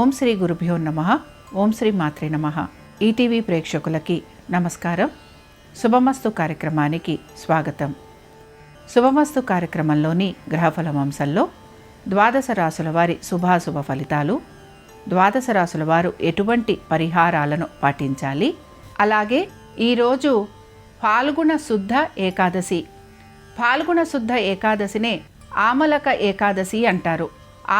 ఓం శ్రీ గురుభ్యో నమః. ఓం శ్రీ మాత్రే నమః. ఈటీవీ ప్రేక్షకులకి నమస్కారం. శుభమస్తు కార్యక్రమానికి స్వాగతం. శుభమస్తు కార్యక్రమంలోని గ్రహఫలం అంశంలో ద్వాదశ రాశుల వారి శుభాశుభ ఫలితాలు, ద్వాదశ రాశుల వారు ఎటువంటి పరిహారాలను పాటించాలి, అలాగే ఈరోజు ఫాల్గుణ శుద్ధ ఏకాదశి. ఫాల్గుణ శుద్ధ ఏకాదశినే ఆమలక ఏకాదశి అంటారు.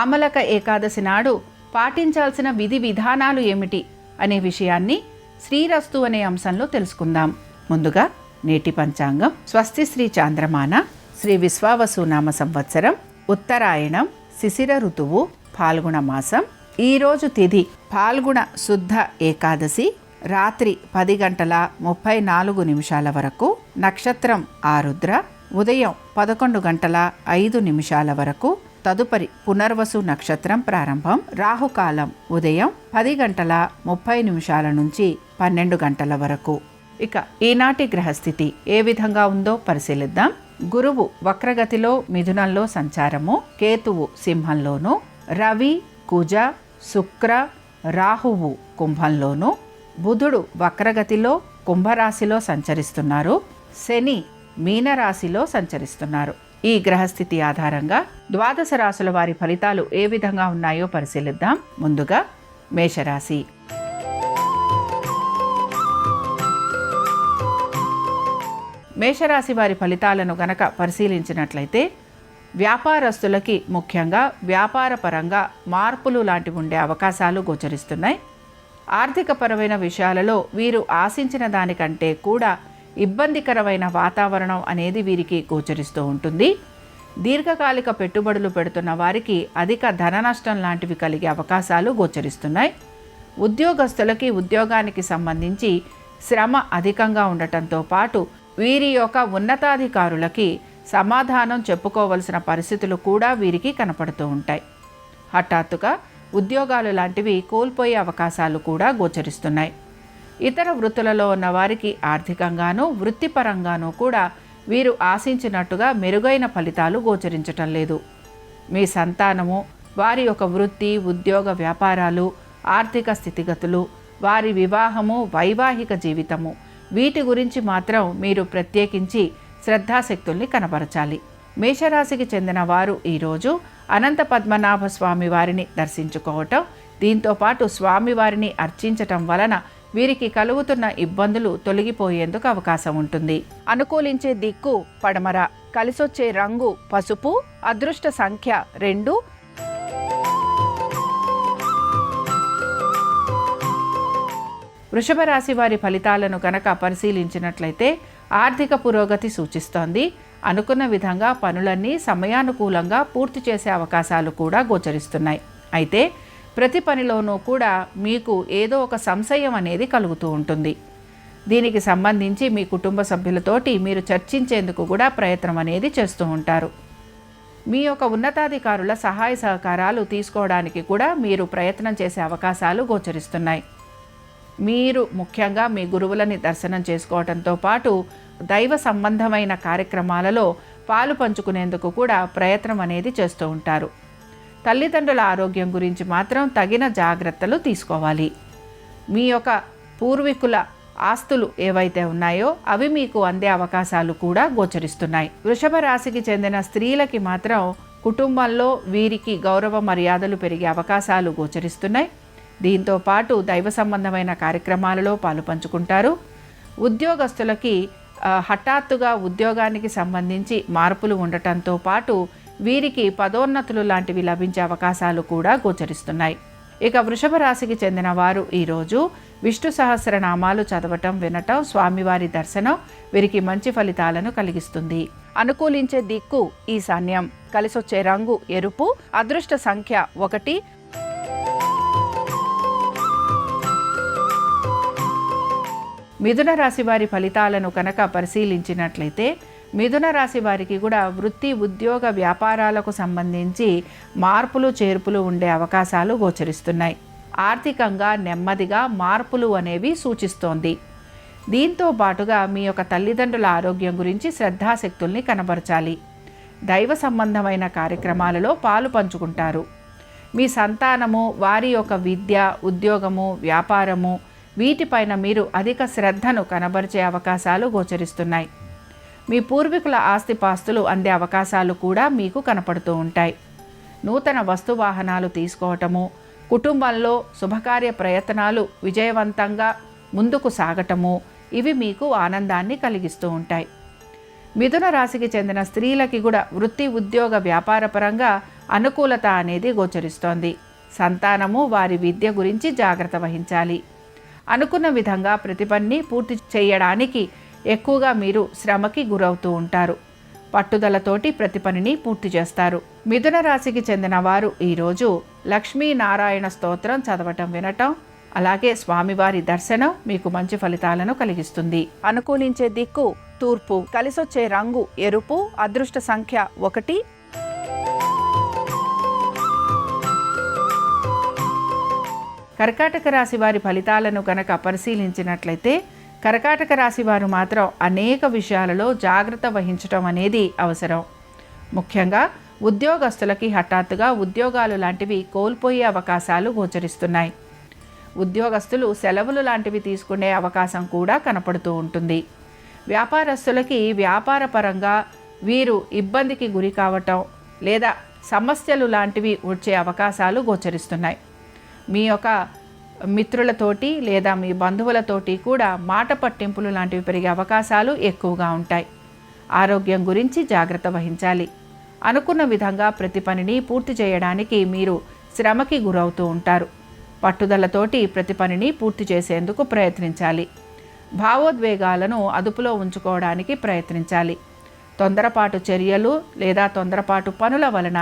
ఆమలక ఏకాదశి నాడు పాటించాల్సిన విధి విధానాలు ఏమిటి అనే విషయాన్ని శ్రీరస్తు అనే అంశంలో తెలుసుకుందాం. ముందుగా నేటి పంచాంగం. స్వస్తి శ్రీ చాంద్రమాన శ్రీ విశ్వావసు నామ సంవత్సరం, ఉత్తరాయణం, శిశిర ఋతువు, ఫాల్గుణ మాసం. ఈరోజు తిథి ఫాల్గుణ శుద్ధ ఏకాదశి. రాత్రి 10:34 వరకు. నక్షత్రం ఆరుద్ర. ఉదయం 11:05 వరకు. తదుపరి పునర్వసు నక్షత్రం ప్రారంభం. రాహుకాలం ఉదయం 10:30 నుంచి 12 వరకు. ఇక ఈనాటి గ్రహస్థితి ఏ విధంగా ఉందో పరిశీలిద్దాం. గురువు వక్రగతిలో మిథునంలో సంచారము, కేతువు సింహంలోను, రవి, కుజ, శుక్ర, రాహువు కుంభంలోను, బుధుడు వక్రగతిలో కుంభరాశిలో సంచరిస్తున్నారు, శని మీనరాశిలో సంచరిస్తున్నారు. ఈ గ్రహస్థితి ఆధారంగా ద్వాదశ రాశుల వారి ఫలితాలు ఏ విధంగా ఉన్నాయో పరిశీలిద్దాం. ముందుగా మేషరాశి. మేషరాశి వారి ఫలితాలను గనక పరిశీలించినట్లయితే వ్యాపారస్తులకి ముఖ్యంగా వ్యాపార పరంగా మార్పులు లాంటివి ఉండే అవకాశాలు గోచరిస్తున్నాయి. ఆర్థికపరమైన విషయాలలో వీరు ఆశించిన దానికంటే కూడా ఇబ్బందికరమైన వాతావరణం అనేది వీరికి గోచరిస్తూ ఉంటుంది. దీర్ఘకాలిక పెట్టుబడులు పెడుతున్న వారికి అధిక ధన నష్టం లాంటివి కలిగే అవకాశాలు గోచరిస్తున్నాయి. ఉద్యోగస్తులకి ఉద్యోగానికి సంబంధించి శ్రమ అధికంగా ఉండటంతో పాటు వీరి యొక్క ఉన్నతాధికారులకి సమాధానం చెప్పుకోవలసిన పరిస్థితులు కూడా వీరికి కనపడుతూ ఉంటాయి. హఠాత్తుగా ఉద్యోగాలు లాంటివి కోల్పోయే అవకాశాలు కూడా గోచరిస్తున్నాయి. ఇతర వృత్తులలో ఉన్న వారికి ఆర్థికంగానూ వృత్తిపరంగానూ కూడా వీరు ఆశించినట్టుగా మెరుగైన ఫలితాలు గోచరించటం లేదు. మీ సంతానము, వారి యొక్క వృత్తి, ఉద్యోగ, వ్యాపారాలు, ఆర్థిక స్థితిగతులు, వారి వివాహము, వైవాహిక జీవితము, వీటి గురించి మాత్రం మీరు ప్రత్యేకించి శ్రద్ధాశక్తుల్ని కనబరచాలి. మేషరాశికి చెందిన వారు ఈరోజు అనంత పద్మనాభ స్వామి వారిని దర్శించుకోవటం, దీంతోపాటు స్వామివారిని అర్చించటం వలన వీరికి కలుగుతున్న ఇబ్బందులు తొలగిపోయేందుకు అవకాశం ఉంటుంది. అనుకూలించే దిక్కు పడమర. కలిసొచ్చే రంగు పసుపు. అదృష్ట సంఖ్య 2. వృషభ రాశి వారి ఫలితాలను గనక పరిశీలించినట్లయితే ఆర్థిక పురోగతి సూచిస్తోంది. అనుకున్న విధంగా పనులన్నీ సమయానుకూలంగా పూర్తి చేసే అవకాశాలు కూడా గోచరిస్తున్నాయి. అయితే ప్రతి పనిలోనూ కూడా మీకు ఏదో ఒక సంశయం అనేది కలుగుతూ ఉంటుంది. దీనికి సంబంధించి మీ కుటుంబ సభ్యులతోటి మీరు చర్చించేందుకు కూడా ప్రయత్నం అనేది చేస్తూ ఉంటారు. మీ యొక్క ఉన్నతాధికారుల సహాయ సహకారాలు తీసుకోవడానికి కూడా మీరు ప్రయత్నం చేసే అవకాశాలు గోచరిస్తున్నాయి. మీరు ముఖ్యంగా మీ గురువులని దర్శనం చేసుకోవడంతో పాటు దైవ సంబంధమైన కార్యక్రమాలలో పాలు పంచుకునేందుకు కూడా ప్రయత్నం అనేది చేస్తూ ఉంటారు. తల్లిదండ్రుల ఆరోగ్యం గురించి మాత్రం తగిన జాగ్రత్తలు తీసుకోవాలి. మీ యొక్క పూర్వీకుల ఆస్తులు ఏవైతే ఉన్నాయో అవి మీకు అందే అవకాశాలు కూడా గోచరిస్తున్నాయి. వృషభ రాశికి చెందిన స్త్రీలకి మాత్రం కుటుంబంలో వీరికి గౌరవ మర్యాదలు పెరిగే అవకాశాలు గోచరిస్తున్నాయి. దీంతో పాటు దైవ సంబంధమైన కార్యక్రమాలలో పాలు పంచుకుంటారు. ఉద్యోగస్తులకి హఠాత్తుగా ఉద్యోగానికి సంబంధించి మార్పులు ఉండటంతో పాటు వీరికి పదోన్నతులు లాంటివి లభించే అవకాశాలు కూడా గోచరిస్తున్నాయి. ఇక వృషభ రాశికి చెందిన వారు ఈరోజు విష్ణు సహస్రనామాలు చదవటం, వినటం, స్వామివారి దర్శనం వీరికి మంచి ఫలితాలను కలిగిస్తుంది. అనుకూలించే దిక్కు ఈశాన్యం. కలిసొచ్చే రంగు ఎరుపు. అదృష్ట సంఖ్య 1. మిథున రాశి వారి ఫలితాలను కనుక పరిశీలించినట్లయితే మిథున రాశి వారికి కూడా వృత్తి, ఉద్యోగ, వ్యాపారాలకు సంబంధించి మార్పులు చేర్పులు ఉండే అవకాశాలు గోచరిస్తున్నాయి. ఆర్థికంగా నెమ్మదిగా మార్పులు అనేవి సూచిస్తోంది. దీంతో పాటుగా మీ యొక్క తల్లిదండ్రుల ఆరోగ్యం గురించి శ్రద్ధాశక్తుల్ని కనబరచాలి. దైవ సంబంధమైన కార్యక్రమాలలో పాలు పంచుకుంటారు. మీ సంతానము, వారి యొక్క విద్య, ఉద్యోగము, వ్యాపారము వీటిపైన మీరు అధిక శ్రద్ధను కనబరిచే అవకాశాలు గోచరిస్తున్నాయి. మీ పూర్వీకుల ఆస్తిపాస్తులు అందే అవకాశాలు కూడా మీకు కనపడుతూ ఉంటాయి. నూతన వస్తువాహనాలు తీసుకోవటము, కుటుంబంలో శుభకార్య ప్రయత్నాలు విజయవంతంగా ముందుకు సాగటము ఇవి మీకు ఆనందాన్ని కలిగిస్తూ ఉంటాయి. మిథున రాశికి చెందిన స్త్రీలకి కూడా వృత్తి, ఉద్యోగ, వ్యాపారపరంగా అనుకూలత అనేది గోచరిస్తోంది. సంతానము, వారి విద్య గురించి జాగ్రత్త వహించాలి. అనుకున్న విధంగా ప్రతి పనిని పూర్తి చేయడానికి ఎక్కువగా మీరు శ్రమకి గురవుతూ ఉంటారు. పట్టుదలతోటి ప్రతి పనిని పూర్తి చేస్తారు. మిథున రాశికి చెందిన వారు ఈరోజు లక్ష్మీనారాయణ స్తోత్రం చదవటం, వినటం, అలాగే స్వామివారి దర్శనం మీకు మంచి ఫలితాలను కలిగిస్తుంది. అనుకూలించే దిక్కు తూర్పు, కలిసొచ్చే రంగు ఎరుపు, అదృష్ట సంఖ్య 1. కర్కాటక రాశి వారి ఫలితాలను గనక పరిశీలించినట్లయితే కర్కాటక రాశి వారు మాత్రం అనేక విషయాలలో జాగ్రత్త వహించడం అనేది అవసరం. ముఖ్యంగా ఉద్యోగస్తులకి హఠాత్తుగా ఉద్యోగాలు లాంటివి కోల్పోయే అవకాశాలు గోచరిస్తున్నాయి. ఉద్యోగస్తులు సెలవులు లాంటివి తీసుకునే అవకాశం కూడా కనపడుతూ ఉంటుంది. వ్యాపారస్తులకి వ్యాపార పరంగా వీరు ఇబ్బందికి గురి కావటం లేదా సమస్యలు లాంటివి వచ్చే అవకాశాలు గోచరిస్తున్నాయి. మీ యొక్క మిత్రులతోటి లేదా మీ బంధువులతోటి కూడా మాట పట్టింపులు లాంటివి పెరిగే అవకాశాలు ఎక్కువగా ఉంటాయి. ఆరోగ్యం గురించి జాగ్రత్త వహించాలి. అనుకున్న విధంగా ప్రతి పనిని పూర్తి చేయడానికి మీరు శ్రమకి గురవుతూ ఉంటారు. పట్టుదలతోటి ప్రతి పనిని పూర్తి చేసేందుకు ప్రయత్నించాలి. భావోద్వేగాలను అదుపులో ఉంచుకోవడానికి ప్రయత్నించాలి. తొందరపాటు చర్యలు లేదా తొందరపాటు పనుల వలన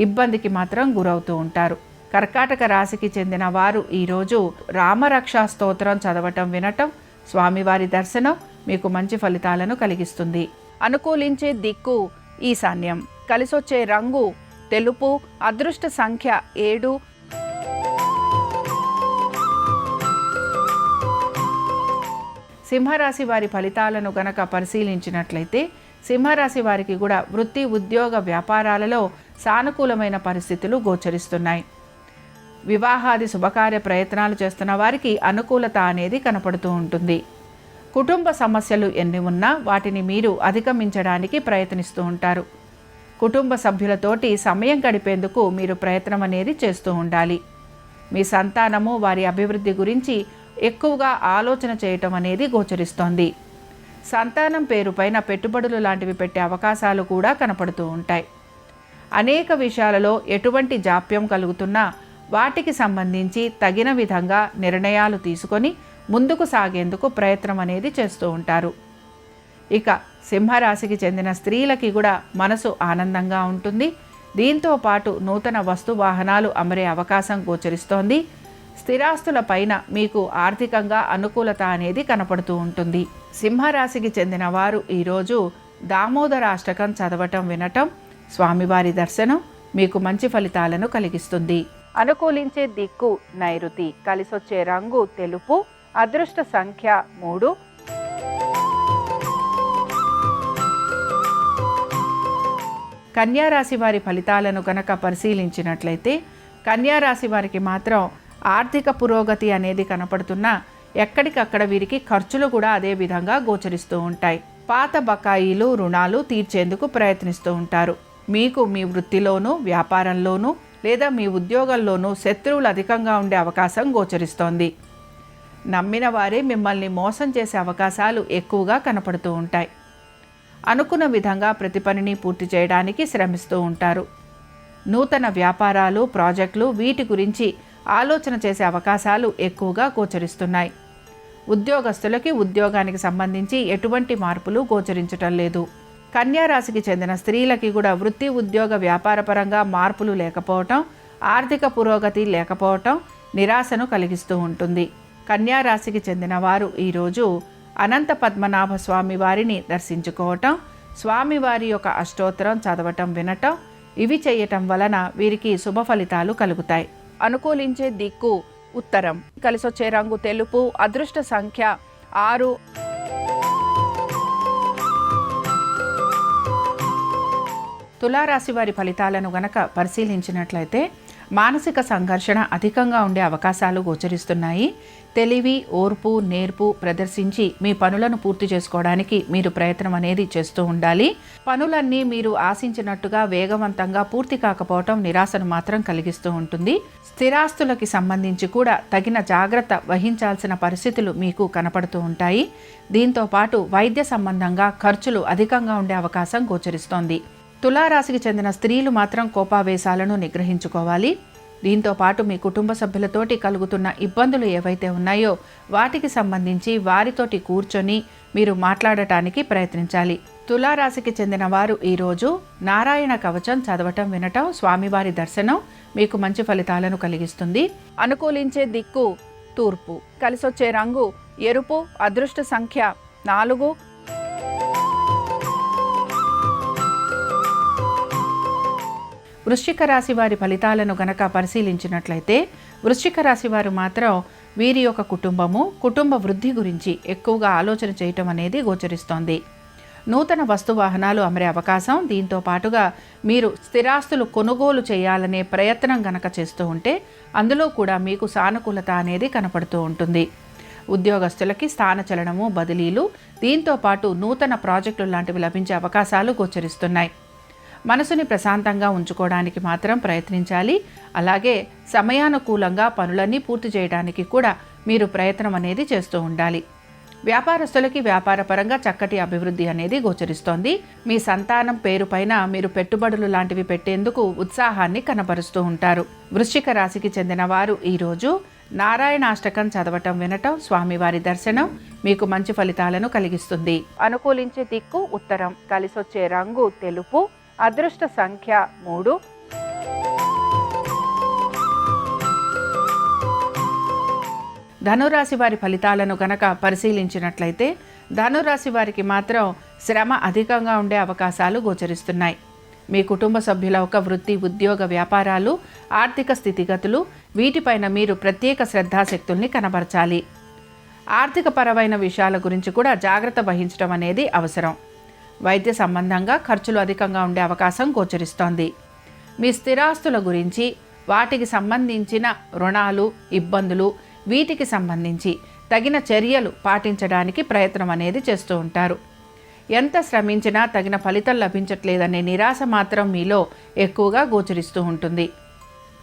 ఇబ్బందికి మాత్రం గురవుతూ ఉంటారు. కర్కాటక రాశికి చెందిన వారు ఈరోజు రామరక్షా స్తోత్రం చదవటం, వినటం, స్వామివారి దర్శనం మీకు మంచి ఫలితాలను కలిగిస్తుంది. అనుకూలించే దిక్కు ఈశాన్యం, కలిసొచ్చే రంగు తెలుపు, అదృష్ట సంఖ్య 7. సింహరాశి వారి ఫలితాలను గనక పరిశీలించినట్లయితే సింహరాశి వారికి కూడా వృత్తి, ఉద్యోగ, వ్యాపారాలలో సానుకూలమైన పరిస్థితులు గోచరిస్తున్నాయి. వివాహాది శుభకార్య ప్రయత్నాలు చేస్తున్న వారికి అనుకూలత అనేది కనపడుతూ ఉంటుంది. కుటుంబ సమస్యలు ఎన్ని ఉన్నా వాటిని మీరు అధిగమించడానికి ప్రయత్నిస్తూ ఉంటారు. కుటుంబ సభ్యులతోటి సమయం గడిపేందుకు మీరు ప్రయత్నం అనేది చేస్తూ ఉండాలి. మీ సంతానము, వారి అభివృద్ధి గురించి ఎక్కువగా ఆలోచన చేయటం అనేది గోచరిస్తోంది. సంతానం పేరుపైన పెట్టుబడులు లాంటివి పెట్టే అవకాశాలు కూడా కనపడుతూ ఉంటాయి. అనేక విషయాలలో ఎటువంటి జాప్యం కలుగుతున్నా వాటికి సంబంధించి తగిన విధంగా నిర్ణయాలు తీసుకొని ముందుకు సాగేందుకు ప్రయత్నం అనేది చేస్తూ ఉంటారు. ఇక సింహరాశికి చెందిన స్త్రీలకి కూడా మనసు ఆనందంగా ఉంటుంది. దీంతో పాటు నూతన వస్తు వాహనాలు అమరే అవకాశం గోచరిస్తోంది. స్థిరాస్తుల పైన మీకు ఆర్థికంగా అనుకూలత అనేది కనపడుతూ ఉంటుంది. సింహరాశికి చెందిన వారు ఈరోజు దామోదర అష్టకం చదవటం, వినటం, స్వామివారి దర్శనం మీకు మంచి ఫలితాలను కలిగిస్తుంది. అనుకూలించే దిక్కు నైరుతి, కలిసొచ్చే రంగు తెలుపు, అదృష్ట సంఖ్య 3. కన్యారాశి వారి ఫలితాలను గనక పరిశీలించినట్లయితే కన్యారాశి వారికి మాత్రం ఆర్థిక పురోగతి అనేది కనపడుతున్నా ఎక్కడికక్కడ వీరికి ఖర్చులు కూడా అదే విధంగా గోచరిస్తూ ఉంటాయి. పాత బకాయిలు, రుణాలు తీర్చేందుకు ప్రయత్నిస్తూ ఉంటారు. మీకు మీ వృత్తిలోనూ, వ్యాపారంలోనూ లేదా మీ ఉద్యోగంలోనూ శత్రువులు అధికంగా ఉండే అవకాశం గోచరిస్తోంది. నమ్మిన వారే మిమ్మల్ని మోసం చేసే అవకాశాలు ఎక్కువగా కనపడుతూ ఉంటాయి. అనుకున్న విధంగా ప్రతి పనిని పూర్తి చేయడానికి శ్రమిస్తూ ఉంటారు. నూతన వ్యాపారాలు, ప్రాజెక్టులు వీటి గురించి ఆలోచన చేసే అవకాశాలు ఎక్కువగా గోచరిస్తున్నాయి. ఉద్యోగస్తులకి ఉద్యోగానికి సంబంధించి ఎటువంటి మార్పులు గోచరించటం లేదు. కన్యారాశికి చెందిన స్త్రీలకి కూడా వృత్తి, ఉద్యోగ, వ్యాపారపరంగా మార్పులు లేకపోవటం, ఆర్థిక పురోగతి లేకపోవటం నిరాశను కలిగిస్తూ ఉంటుంది. కన్యారాశికి చెందిన వారు ఈరోజు అనంత పద్మనాభ స్వామి వారిని దర్శించుకోవటం, స్వామివారి యొక్క అష్టోత్తరం చదవటం, వినటం ఇవి చేయటం వలన వీరికి శుభ ఫలితాలు కలుగుతాయి. అనుకూలించే దిక్కు ఉత్తరం, కలిసొచ్చే రంగు తెలుపు, అదృష్ట సంఖ్య 6. తులారాశి వారి ఫలితాలను గనక పరిశీలించినట్లయితే మానసిక సంఘర్షణ అధికంగా ఉండే అవకాశాలు గోచరిస్తున్నాయి. తెలివి, ఓర్పు, నేర్పు ప్రదర్శించి మీ పనులను పూర్తి చేసుకోవడానికి మీరు ప్రయత్నం అనేది చేస్తూ ఉండాలి. పనులన్నీ మీరు ఆశించినట్టుగా వేగవంతంగా పూర్తి కాకపోవటం నిరాశను మాత్రం కలిగిస్తూ ఉంటుంది. స్థిరాస్తులకి సంబంధించి కూడా తగిన జాగ్రత్త వహించాల్సిన పరిస్థితులు మీకు కనపడుతూ ఉంటాయి. దీంతో పాటు వైద్య సంబంధంగా ఖర్చులు అధికంగా ఉండే అవకాశం గోచరిస్తోంది. తులారాశికి చెందిన స్త్రీలు మాత్రం కోపావేశాలను నిగ్రహించుకోవాలి. దీంతో పాటు మీ కుటుంబ సభ్యులతోటి కలుగుతున్న ఇబ్బందులు ఏవైతే ఉన్నాయో వాటికి సంబంధించి వారితోటి కూర్చొని మీరు మాట్లాడటానికి ప్రయత్నించాలి. తులారాశికి చెందిన వారు ఈరోజు నారాయణ కవచం చదవటం, వినటం, స్వామివారి దర్శనం మీకు మంచి ఫలితాలను కలిగిస్తుంది. అనుకూలించే దిక్కు తూర్పు, కలిసొచ్చే రంగు ఎరుపు, అదృష్ట సంఖ్య 4. వృశ్చిక రాశి వారి ఫలితాలను గనక పరిశీలించినట్లయితే వృశ్చిక రాశి వారు మాత్రం వీరి యొక్క కుటుంబ వృద్ధి గురించి ఎక్కువగా ఆలోచన చేయటం అనేది గోచరిస్తోంది. నూతన వస్తు వాహనాలు అమరే అవకాశం, దీంతో పాటుగా మీరు స్థిరాస్తులు కొనుగోలు చేయాలనే ప్రయత్నం గనక చేస్తూ ఉంటే అందులో కూడా మీకు సానుకూలత అనేది కనపడుతూ ఉంటుంది. ఉద్యోగస్తులకి స్థానచలనము, బదిలీలు, దీంతో పాటు నూతన ప్రాజెక్టులు లాంటివి లభించే అవకాశాలు గోచరిస్తున్నాయి. మనసుని ప్రశాంతంగా ఉంచుకోవడానికి మాత్రం ప్రయత్నించాలి. అలాగే సమయానుకూలంగా పనులన్నీ పూర్తి చేయడానికి కూడా మీరు ప్రయత్నం అనేది చేస్తూ ఉండాలి. వ్యాపారస్తులకి వ్యాపారపరంగా చక్కటి అభివృద్ధి అనేది గోచరిస్తోంది. మీ సంతానం పేరు పైన మీరు పెట్టుబడులు లాంటివి పెట్టేందుకు ఉత్సాహాన్ని కనబరుస్తూ ఉంటారు. వృశ్చిక రాశికి చెందిన వారు ఈరోజు నారాయణాష్టకం చదవటం, వినటం, స్వామివారి దర్శనం మీకు మంచి ఫలితాలను కలిగిస్తుంది. అనుకూలించే దిక్కు ఉత్తరం, కలిసొచ్చే రంగు తెలుపు, అదృష్ట సంఖ్య 3. ధనురాశి వారి ఫలితాలను గనక పరిశీలించినట్లయితే ధనురాశి వారికి మాత్రం శ్రమ అధికంగా ఉండే అవకాశాలు గోచరిస్తున్నాయి. మీ కుటుంబ సభ్యుల ఒక వృత్తి, ఉద్యోగ, వ్యాపారాలు, ఆర్థిక స్థితిగతులు వీటిపైన మీరు ప్రత్యేక శ్రద్ధాశక్తుల్ని కనబరచాలి. ఆర్థిక పరమైన విషయాల గురించి కూడా జాగ్రత్త వహించడం అనేది అవసరం. వైద్య సంబంధంగా ఖర్చులు అధికంగా ఉండే అవకాశం గోచరిస్తోంది. మీ స్థిరాస్తుల గురించి, వాటికి సంబంధించిన రుణాలు, ఇబ్బందులు వీటికి సంబంధించి తగిన చర్యలు పాటించడానికి ప్రయత్నం అనేది చేస్తూ ఉంటారు. ఎంత శ్రమించినా తగిన ఫలితం లభించట్లేదనే నిరాశ మాత్రం మీలో ఎక్కువగా గోచరిస్తూ ఉంటుంది.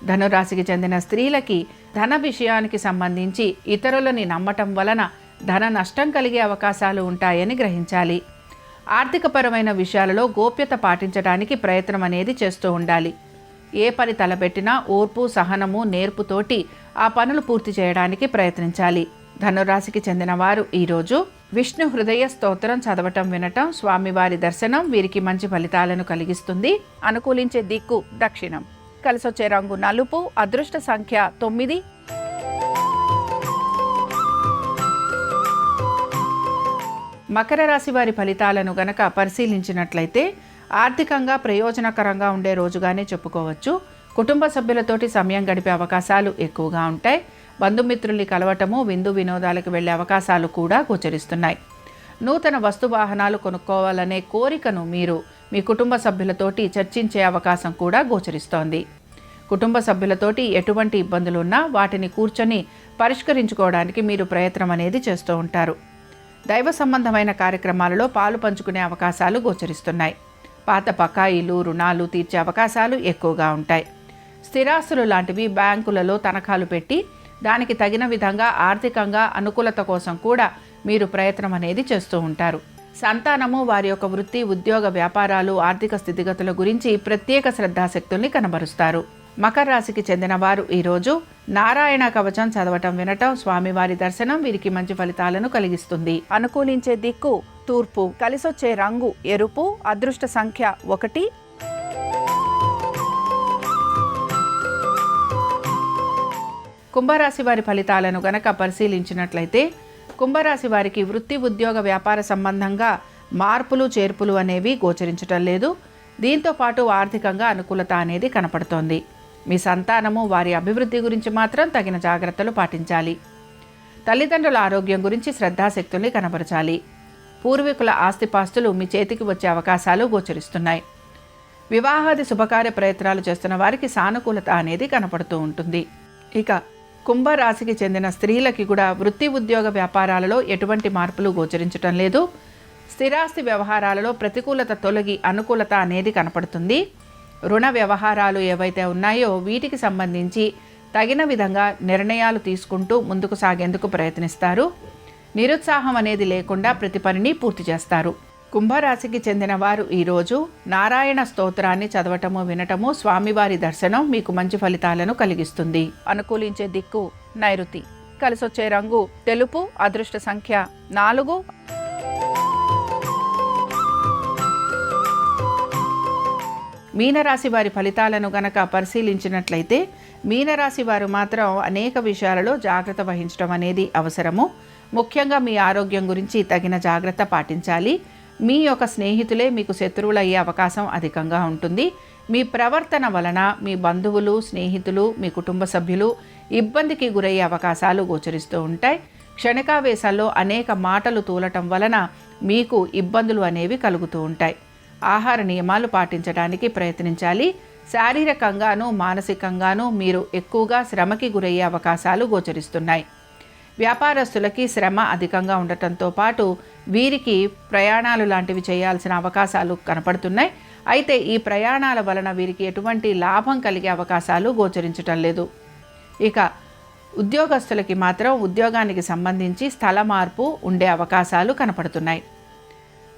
ధనురాశికి చెందిన స్త్రీలకి ధన విషయానికి సంబంధించి ఇతరులని నమ్మటం వలన ధన నష్టం కలిగే అవకాశాలు ఉంటాయని గ్రహించాలి. ఆర్థికపరమైన విషయాలలో గోప్యత పాటించడానికి ప్రయత్నం అనేది చేస్తూ ఉండాలి. ఏ పని తలపెట్టినా ఓర్పు, సహనము, నేర్పుతోటి ఆ పనులు పూర్తి చేయడానికి ప్రయత్నించాలి. ధనురాశికి చెందిన వారు ఈరోజు విష్ణు హృదయ స్తోత్రం చదవటం, వినటం, స్వామివారి దర్శనం వీరికి మంచి ఫలితాలను కలిగిస్తుంది. అనుకూలించే దిక్కు దక్షిణం, కలిసొచ్చే రంగు నలుపు, అదృష్ట సంఖ్య 9. మకర రాశి వారి ఫలితాలను గనక పరిశీలించినట్లయితే ఆర్థికంగా ప్రయోజనకరంగా ఉండే రోజుగానే చెప్పుకోవచ్చు. కుటుంబ సభ్యులతోటి సమయం గడిపే అవకాశాలు ఎక్కువగా ఉంటాయి. బంధుమిత్రుల్ని కలవటము, విందు వినోదాలకు వెళ్లే అవకాశాలు కూడా గోచరిస్తున్నాయి. నూతన వస్తు వాహనాలు కొనుక్కోవాలనే కోరికను మీరు మీ కుటుంబ సభ్యులతోటి చర్చించే అవకాశం కూడా గోచరిస్తోంది. కుటుంబ సభ్యులతోటి ఎటువంటి ఇబ్బందులు ఉన్నా వాటిని కూర్చొని పరిష్కరించుకోవడానికి మీరు ప్రయత్నం అనేది చేస్తూ ఉంటారు. దైవ సంబంధమైన కార్యక్రమాలలో పాలు పంచుకునే అవకాశాలు గోచరిస్తున్నాయి. పాత బకాయిలు, రుణాలు తీర్చే అవకాశాలు ఎక్కువగా ఉంటాయి. స్థిరాస్తులు లాంటివి బ్యాంకులలో తనఖాలు పెట్టి దానికి తగిన విధంగా ఆర్థికంగా అనుకూలత కోసం కూడా మీరు ప్రయత్నం అనేది చేస్తూ ఉంటారు. సంతానము వారి యొక్క వృత్తి, ఉద్యోగ, వ్యాపారాలు, ఆర్థిక స్థితిగతుల గురించి ప్రత్యేక శ్రద్ధాశక్తుల్ని కనబరుస్తారు. మకర రాశికి చెందిన వారు ఈరోజు నారాయణ కవచం చదవటం, వినటం, స్వామివారి దర్శనం వీరికి మంచి ఫలితాలను కలిగిస్తుంది. అనుకూలించే దిక్కు తూర్పు, కలిసొచ్చే రంగు ఎరుపు, అదృష్ట సంఖ్య 1. కుంభరాశి వారి ఫలితాలను గనక పరిశీలించినట్లయితే కుంభరాశి వారికి వృత్తి, ఉద్యోగ, వ్యాపార సంబంధంగా మార్పులు, చేర్పులు అనేవి గోచరించటం లేదు. దీంతో పాటు ఆర్థికంగా అనుకూలత అనేది కనపడుతోంది. మీ సంతానము వారి అభివృద్ధి గురించి మాత్రం తగిన జాగ్రత్తలు పాటించాలి. తల్లిదండ్రుల ఆరోగ్యం గురించి శ్రద్ధాశక్తుల్ని కనబరచాలి. పూర్వీకుల ఆస్తిపాస్తులు మీ చేతికి వచ్చే అవకాశాలు గోచరిస్తున్నాయి. వివాహాది శుభకార్య ప్రయత్నాలు చేస్తున్న వారికి సానుకూలత అనేది కనపడుతూ ఉంటుంది. ఇక కుంభరాశికి చెందిన స్త్రీలకి కూడా వృత్తి ఉద్యోగ వ్యాపారాలలో ఎటువంటి మార్పులు గోచరించటం లేదు. స్థిరాస్తి వ్యవహారాలలో ప్రతికూలత తొలగి అనుకూలత అనేది కనపడుతుంది. రుణ వ్యవహారాలు ఏవైతే ఉన్నాయో వీటికి సంబంధించి తగిన విధంగా నిర్ణయాలు తీసుకుంటూ ముందుకు సాగేందుకు ప్రయత్నిస్తారు. నిరుత్సాహం అనేది లేకుండా ప్రతి పనిని పూర్తి చేస్తారు. కుంభరాశికి చెందిన వారు ఈరోజు నారాయణ స్తోత్రాన్ని చదవటము వినటము, స్వామివారి దర్శనం మీకు మంచి ఫలితాలను కలిగిస్తుంది. అనుకూలించే దిక్కు నైరుతి. కలిసొచ్చే రంగు తెలుపు. అదృష్ట సంఖ్య 4. మీనరాశి వారి ఫలితాలను గనక పరిశీలించినట్లయితే మీనరాశి వారు మాత్రం అనేక విషయాలలో జాగ్రత్త వహించడం అనేది అవసరము. ముఖ్యంగా మీ ఆరోగ్యం గురించి తగిన జాగ్రత్త పాటించాలి. మీ యొక్క స్నేహితులే మీకు శత్రువులు అయ్యే అవకాశం అధికంగా ఉంటుంది. మీ ప్రవర్తన వలన మీ బంధువులు, స్నేహితులు, మీ కుటుంబ సభ్యులు ఇబ్బందికి గురయ్యే అవకాశాలు గోచరిస్తూ ఉంటాయి. క్షణికావేశాల్లో అనేక మాటలు తూలటం వలన మీకు ఇబ్బందులు అనేవి కలుగుతూ ఉంటాయి. ఆహార నియమాలు పాటించడానికి ప్రయత్నించాలి. శారీరకంగాను మానసికంగాను మీరు ఎక్కువగా శ్రమకి గురయ్యే అవకాశాలు గోచరిస్తున్నాయి. వ్యాపారస్తులకి శ్రమ అధికంగా ఉండటంతో పాటు వీరికి ప్రయాణాలు లాంటివి చేయాల్సిన అవకాశాలు కనపడుతున్నాయి. అయితే ఈ ప్రయాణాల వలన వీరికి ఎటువంటి లాభం కలిగే అవకాశాలు గోచరించటం లేదు. ఇక ఉద్యోగస్తులకి మాత్రం ఉద్యోగానికి సంబంధించి స్థల మార్పు ఉండే అవకాశాలు కనపడుతున్నాయి.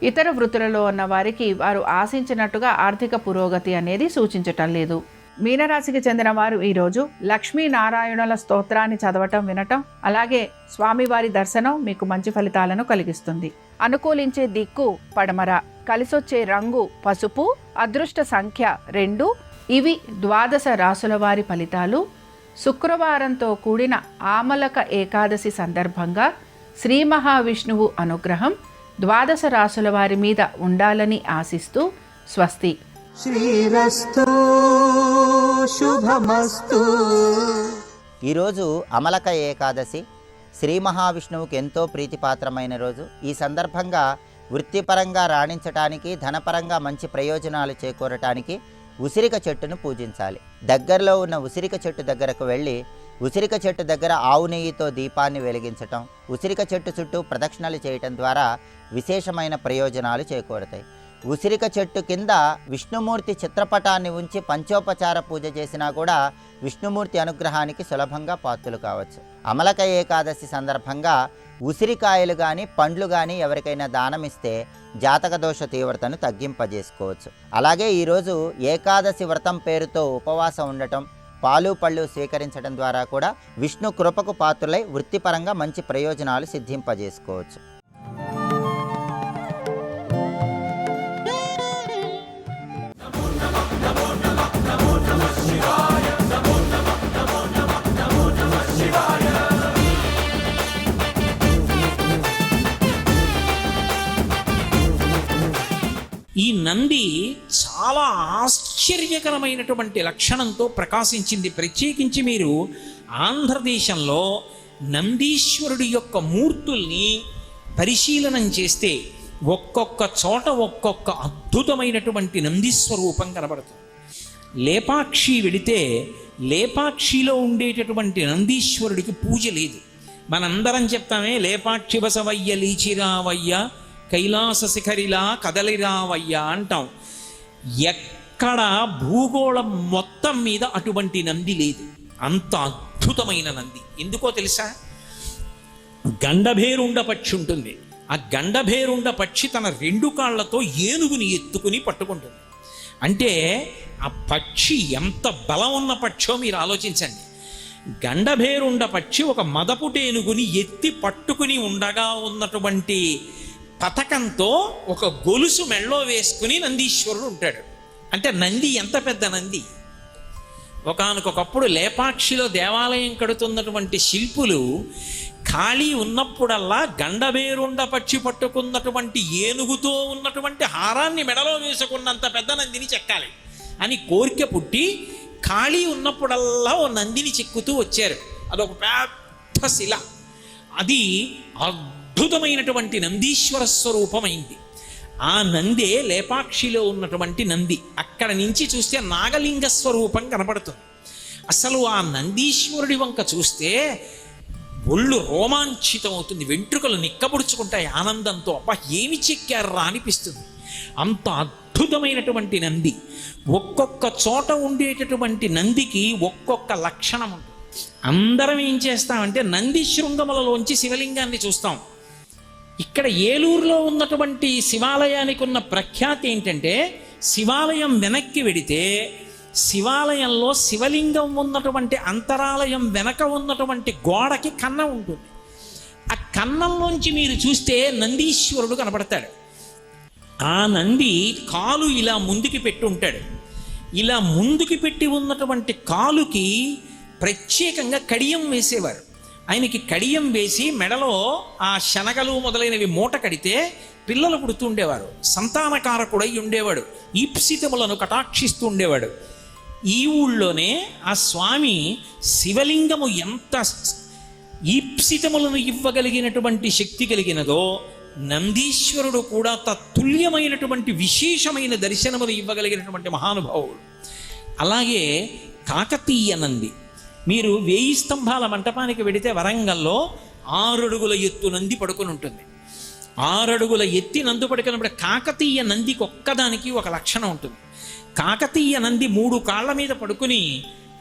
ఇతర వృత్తులలో ఉన్న వారికి వారు ఆశించినట్టుగా ఆర్థిక పురోగతి అనేది సూచించటం లేదు. మీనరాశికి చెందిన వారు ఈరోజు లక్ష్మీనారాయణుల స్తోత్రాన్ని చదవటం వినటం, అలాగే స్వామివారి దర్శనం మీకు మంచి ఫలితాలను కలిగిస్తుంది. అనుకూలించే దిక్కు పడమర. కలిసొచ్చే రంగు పసుపు. అదృష్ట సంఖ్య 2. ఇవి 12 రాసుల వారి ఫలితాలు. శుక్రవారంతో కూడిన ఆమలక ఏకాదశి సందర్భంగా శ్రీ మహావిష్ణువు అనుగ్రహం 12 రాసుల వారి మీద ఉండాలని ఆశిస్తూ స్వస్తి. శ్రీరస్తు శుభమస్తు. ఈరోజు అమలక ఏకాదశి, శ్రీ మహావిష్ణువుకి ఎంతో ప్రీతిపాత్రమైన రోజు. ఈ సందర్భంగా వృత్తిపరంగా రాణించటానికి, ధనపరంగా మంచి ప్రయోజనాలు చేకూరటానికి ఉసిరిక చెట్టును పూజించాలి. దగ్గరలో ఉన్న ఉసిరిక చెట్టు దగ్గరకు వెళ్ళి ఉసిరిక చెట్టు దగ్గర ఆవు నెయ్యితో దీపాన్ని వెలిగించటం, ఉసిరిక చెట్టు చుట్టూ ప్రదక్షిణలు చేయటం ద్వారా విశేషమైన ప్రయోజనాలు చేకూరతాయి. ఉసిరిక చెట్టు కింద విష్ణుమూర్తి చిత్రపటాన్ని ఉంచి పంచోపచార పూజ చేసినా కూడా విష్ణుమూర్తి అనుగ్రహానికి సులభంగా పాత్రులు కావచ్చు. అమలక ఏకాదశి సందర్భంగా ఉసిరికాయలు కానీ పండ్లు కానీ ఎవరికైనా దానమిస్తే జాతక దోష తీవ్రతను తగ్గింపజేసుకోవచ్చు. అలాగే ఈరోజు ఏకాదశి వ్రతం పేరుతో ఉపవాసం ఉండటం, పాలు పళ్ళు స్వీకరించడం ద్వారా కూడా విష్ణు కృపకు పాత్రులై వృత్తిపరంగా మంచి ప్రయోజనాలు సిద్ధింపజేసుకోవచ్చు. ఈ నంది చాలా ఆశ్చర్యకరమైనటువంటి లక్షణంతో ప్రకాశించింది. ప్రత్యేకించి మీరు ఆంధ్రదేశంలో నందీశ్వరుడి యొక్క మూర్తుల్ని పరిశీలనం చేస్తే ఒక్కొక్క చోట ఒక్కొక్క అద్భుతమైనటువంటి నందీస్వరూపం కనబడుతుంది. లేపాక్షి వెడితే లేపాక్షిలో ఉండేటటువంటి నందీశ్వరుడికి పూజ లేదు. మనందరం చెప్తామే లేపాక్షి బసవయ్య లీచిరావయ్య కైలాస శిఖరిలా కదలిరావయ్య అంటాం. ఎక్కడ భూగోళం మొత్తం మీద అటువంటి నంది లేదు. అంత అద్భుతమైన నంది. ఎందుకో తెలుసా? గండభేరుండ పక్షి ఉంటుంది. ఆ గండభేరుండ పక్షి తన 2 కాళ్లతో ఏనుగుని ఎత్తుకుని పట్టుకుంటుంది. అంటే ఆ పక్షి ఎంత బలం ఉన్న పక్షో మీరు ఆలోచించండి. గండభేరుండ పక్షి ఒక మదపుటేనుగుని ఎత్తి పట్టుకుని ఉండగా ఉన్నటువంటి పథకంతో ఒక గొలుసు మెళ్ళో వేసుకుని నందీశ్వరుడు ఉంటాడు. అంటే నంది ఎంత పెద్ద నంది! ఒకానొకప్పుడు లేపాక్షిలో దేవాలయం కడుతున్నటువంటి శిల్పులు ఖాళీ ఉన్నప్పుడల్లా గండభేరుండ పక్షి పట్టుకున్నటువంటి ఏనుగుతో ఉన్నటువంటి హారాన్ని మెడలో వేసుకున్నంత పెద్ద నందిని చెక్కాలి అని కోరిక పుట్టి ఖాళీ ఉన్నప్పుడల్లా ఓ నందిని చెక్కుతూ వచ్చారు. అదొక పెద్ద శిల. అది అద్భుతమైనటువంటి నందీశ్వర స్వరూపమైంది. ఆ నందే లేపాక్షిలో ఉన్నటువంటి నంది. అక్కడ నుంచి చూస్తే నాగలింగ స్వరూపం కనపడుతుంది. అసలు ఆ నందీశ్వరుడి వంక చూస్తే ఒళ్ళు రోమాంచితం అవుతుంది, వెంట్రుకలు నిక్కబుడుచుకుంటాయి ఆనందంతో. అబ్బా ఏమి చెక్కారా అనిపిస్తుంది. అంత అద్భుతమైనటువంటి నంది. ఒక్కొక్క చోట ఉండేటటువంటి నందికి ఒక్కొక్క లక్షణం ఉంటుంది. అందరం ఏం చేస్తామంటే నంది శృంగములలోంచి శివలింగాన్ని చూస్తాం. ఇక్కడ ఏలూరులో ఉన్నటువంటి శివాలయానికి ఉన్న ప్రఖ్యాతి ఏంటంటే, శివాలయం వెనక్కి వెడితే శివాలయంలో శివలింగం ఉన్నటువంటి అంతరాలయం వెనక ఉన్నటువంటి గోడకి కన్నం ఉంటుంది. ఆ కన్నంలోంచి మీరు చూస్తే నందీశ్వరుడు కనపడతాడు. ఆ నంది కాలు ఇలా ముందుకి పెట్టి ఉంటాడు. ఇలా ముందుకి పెట్టి ఉన్నటువంటి కాలుకి ప్రత్యేకంగా కడియం వేసేవారు. ఆయనకి కడియం వేసి మెడలో ఆ శనగలు మొదలైనవి మూట కడితే పిల్లలు పుడుతూ ఉండేవారు. సంతానకారకుడై ఉండేవాడు. ఈప్సితములను కటాక్షిస్తూ ఉండేవాడు. ఈ ఊళ్ళోనే ఆ స్వామి శివలింగము ఎంత ఈప్సితములను ఇవ్వగలిగినటువంటి శక్తి కలిగినదో, నందీశ్వరుడు కూడా తత్తుల్యమైనటువంటి విశేషమైన దర్శనములు ఇవ్వగలిగినటువంటి మహానుభావుడు. అలాగే కాకతీయ నంది. మీరు 1000 స్తంభాల మంటపానికి వెడితే వరంగల్లో 6 అడుగుల ఎత్తు నంది పడుకుని ఉంటుంది. 6 అడుగుల ఎత్తి నందు పడుకున్నప్పుడు కాకతీయ నందికి ఒక్కదానికి ఒక లక్షణం ఉంటుంది. కాకతీయ నంది 3 కాళ్ళ మీద పడుకుని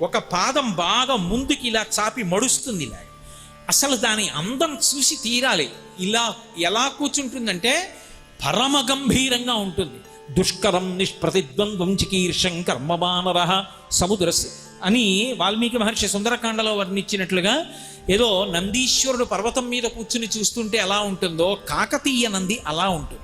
ఒక పాదం బాగా ముందుకి ఇలా చాపి మడుస్తుంది. ఇలా అసలు దాని అందం చూసి తీరాలి. ఇలా ఎలా కూర్చుంటుందంటే పరమ గంభీరంగా ఉంటుంది. దుష్కరం నిష్ప్రతిద్వంద్వం చికీర్షం కర్మమానర సముద్రస్ అని వాల్మీకి మహర్షి సుందరకాండలో వర్ణించినట్లుగా ఏదో నందీశ్వరుడు పర్వతం మీద కూర్చుని చూస్తుంటే ఎలా ఉంటుందో కాకతీయ నంది అలా ఉంటుంది.